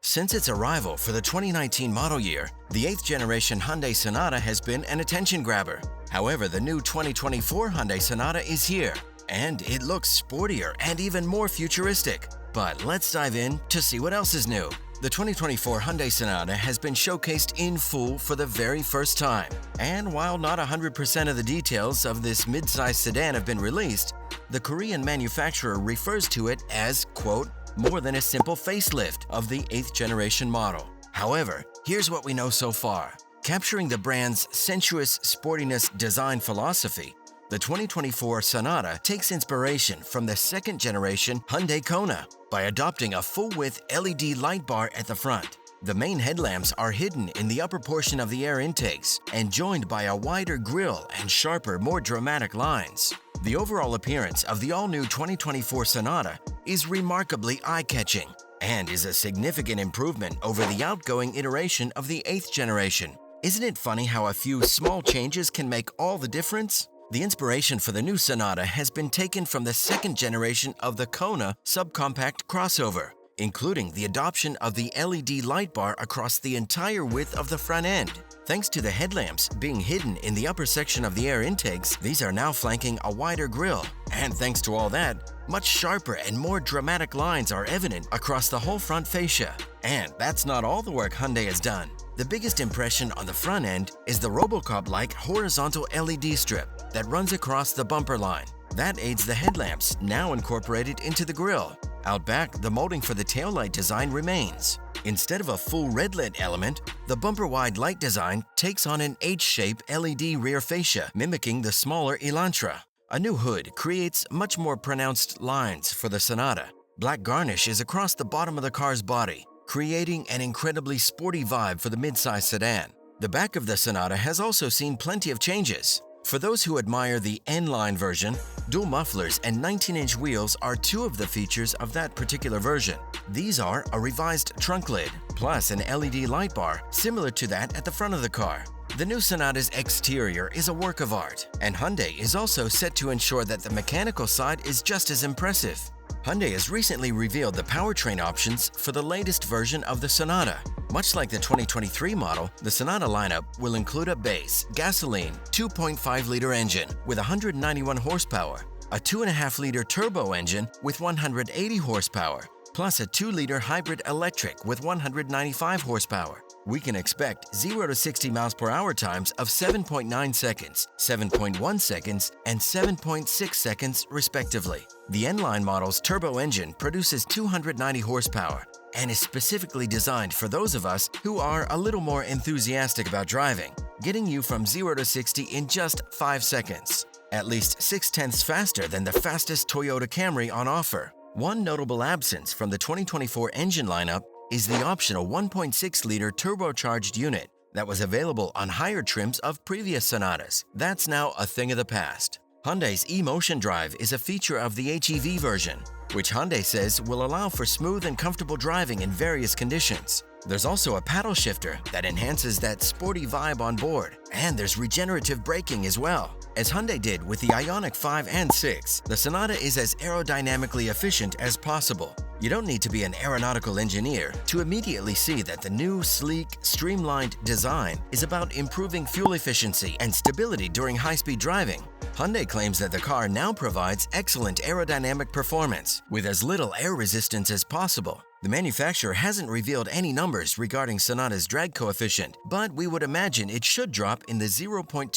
Since its arrival for the 2019 model year, the 8th generation Hyundai Sonata has been an attention grabber. However, the new 2024 Hyundai Sonata is here, and it looks sportier and even more futuristic. But let's dive in to see what else is new. The 2024 Hyundai Sonata has been showcased in full for the very first time. And while not 100% of the details of this mid-size sedan have been released, the Korean manufacturer refers to it as, quote, more than a simple facelift of the 8th generation model. However, here's what we know so far. Capturing the brand's sensuous sportiness design philosophy, the 2024 Sonata takes inspiration from the 2nd generation Hyundai Kona by adopting a full-width LED light bar at the front. The main headlamps are hidden in the upper portion of the air intakes and joined by a wider grille and sharper, more dramatic lines. The overall appearance of the all-new 2024 Sonata is remarkably eye-catching and is a significant improvement over the outgoing iteration of the 8th generation. Isn't it funny how a few small changes can make all the difference? The inspiration for the new Sonata has been taken from the 2nd generation of the Kona subcompact crossover, including the adoption of the LED light bar across the entire width of the front end. Thanks to the headlamps being hidden in the upper section of the air intakes, these are now flanking a wider grille. And thanks to all that, much sharper and more dramatic lines are evident across the whole front fascia. And that's not all the work Hyundai has done. The biggest impression on the front end is the Robocop-like horizontal LED strip that runs across the bumper line. That aids the headlamps, now incorporated into the grille. Out back, the molding for the taillight design remains. Instead of a full red-lit element, the bumper-wide light design takes on an H-shape LED rear fascia, mimicking the smaller Elantra. A new hood creates much more pronounced lines for the Sonata. Black garnish is across the bottom of the car's body, creating an incredibly sporty vibe for the midsize sedan. The back of the Sonata has also seen plenty of changes. For those who admire the N-line version, dual mufflers and 19-inch wheels are two of the features of that particular version. These are a revised trunk lid, plus an LED light bar similar to that at the front of the car. The new Sonata's exterior is a work of art, and Hyundai is also set to ensure that the mechanical side is just as impressive. Hyundai has recently revealed the powertrain options for the latest version of the Sonata. Much like the 2023 model, the Sonata lineup will include a base, gasoline, 2.5-liter engine with 191 horsepower, a 2.5-liter turbo engine with 180 horsepower, plus a 2-liter hybrid electric with 195 horsepower. We can expect 0 to 60 miles per hour times of 7.9 seconds, 7.1 seconds, and 7.6 seconds respectively. The N-Line model's turbo engine produces 290 horsepower and is specifically designed for those of us who are a little more enthusiastic about driving, getting you from 0 to 60 in just 5 seconds, at least 0.6 faster than the fastest Toyota Camry on offer. One notable absence from the 2024 engine lineup is the optional 1.6-liter turbocharged unit that was available on higher trims of previous Sonatas. That's now a thing of the past. Hyundai's eMotion Drive is a feature of the HEV version, which Hyundai says will allow for smooth and comfortable driving in various conditions. There's also a paddle shifter that enhances that sporty vibe on board, and there's regenerative braking as well. As Hyundai did with the Ioniq 5 and 6, the Sonata is as aerodynamically efficient as possible. You don't need to be an aeronautical engineer to immediately see that the new, sleek, streamlined design is about improving fuel efficiency and stability during high-speed driving. Hyundai claims that the car now provides excellent aerodynamic performance with as little air resistance as possible. The manufacturer hasn't revealed any numbers regarding Sonata's drag coefficient, but we would imagine it should drop in the 0.21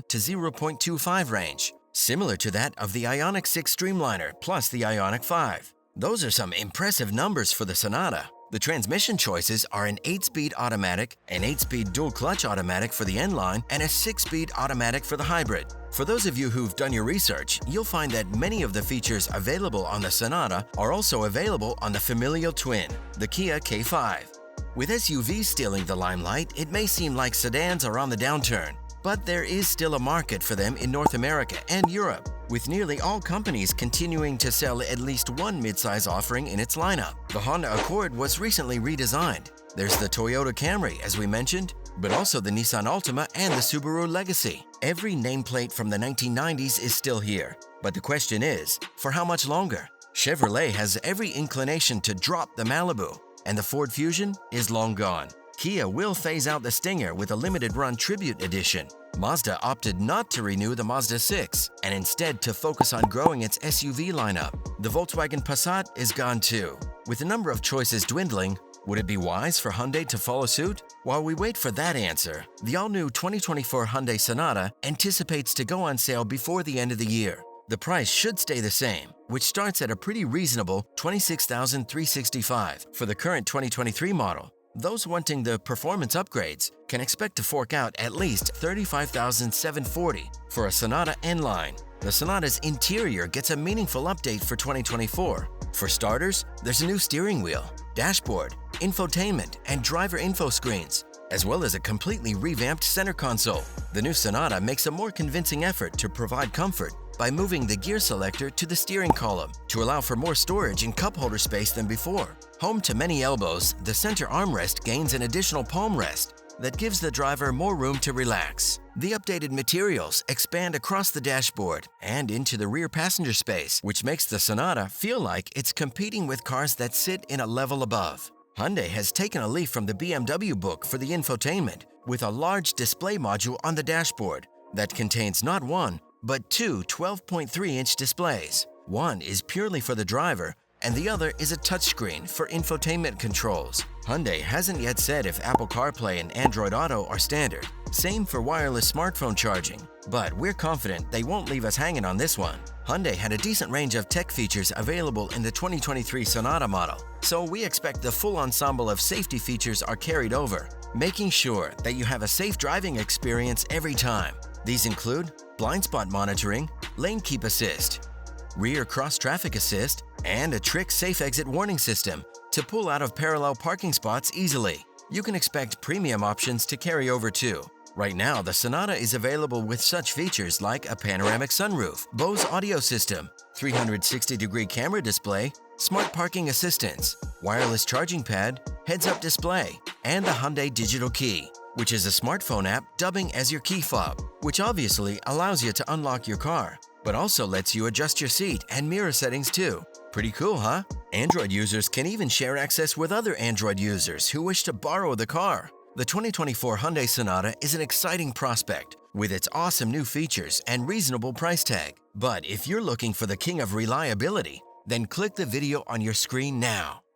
to 0.25 range, similar to that of the Ioniq 6 Streamliner plus the Ioniq 5. Those are some impressive numbers for the Sonata. The transmission choices are an 8-speed automatic, an 8-speed dual-clutch automatic for the N-Line, and a 6-speed automatic for the hybrid. For those of you who've done your research, you'll find that many of the features available on the Sonata are also available on the familial twin, the Kia K5. With SUVs stealing the limelight, it may seem like sedans are on the downturn, but there is still a market for them in North America and Europe, with nearly all companies continuing to sell at least one midsize offering in its lineup. The Honda Accord was recently redesigned. There's the Toyota Camry, as we mentioned, but also the Nissan Altima and the Subaru Legacy. Every nameplate from the 1990s is still here, but the question is, for how much longer? Chevrolet has every inclination to drop the Malibu, and the Ford Fusion is long gone. Kia will phase out the Stinger with a limited run tribute edition. Mazda opted not to renew the Mazda 6 and instead to focus on growing its SUV lineup. The Volkswagen Passat is gone too. With the number of choices dwindling, would it be wise for Hyundai to follow suit? While we wait for that answer, the all-new 2024 Hyundai Sonata anticipates to go on sale before the end of the year. The price should stay the same, which starts at a pretty reasonable $26,365 for the current 2023 model. Those wanting the performance upgrades can expect to fork out at least $35,740 for a Sonata N-Line. The Sonata's interior gets a meaningful update for 2024. For starters, there's a new steering wheel, dashboard, infotainment, and driver info screens, as well as a completely revamped center console. The new Sonata makes a more convincing effort to provide comfort by moving the gear selector to the steering column to allow for more storage and cup holder space than before. Home to many elbows, the center armrest gains an additional palm rest that gives the driver more room to relax. The updated materials expand across the dashboard and into the rear passenger space, which makes the Sonata feel like it's competing with cars that sit in a level above. Hyundai has taken a leaf from the BMW book for the infotainment with a large display module on the dashboard that contains not one, but two 12.3-inch displays. One is purely for the driver, and the other is a touchscreen for infotainment controls. Hyundai hasn't yet said if Apple CarPlay and Android Auto are standard. Same for wireless smartphone charging, but we're confident they won't leave us hanging on this one. Hyundai had a decent range of tech features available in the 2023 Sonata model, so we expect the full ensemble of safety features are carried over, making sure that you have a safe driving experience every time. These include blind spot monitoring, lane keep assist, rear cross-traffic assist, and a trick safe exit warning system to pull out of parallel parking spots easily. You can expect premium options to carry over too. Right now, the Sonata is available with such features like a panoramic sunroof, Bose audio system, 360-degree camera display, smart parking assistance, wireless charging pad, heads-up display, and the Hyundai Digital Key, which is a smartphone app dubbing as your key fob, which obviously allows you to unlock your car, but also lets you adjust your seat and mirror settings too. Pretty cool, huh? Android users can even share access with other Android users who wish to borrow the car. The 2024 Hyundai Sonata is an exciting prospect with its awesome new features and reasonable price tag. But if you're looking for the king of reliability, then click the video on your screen now.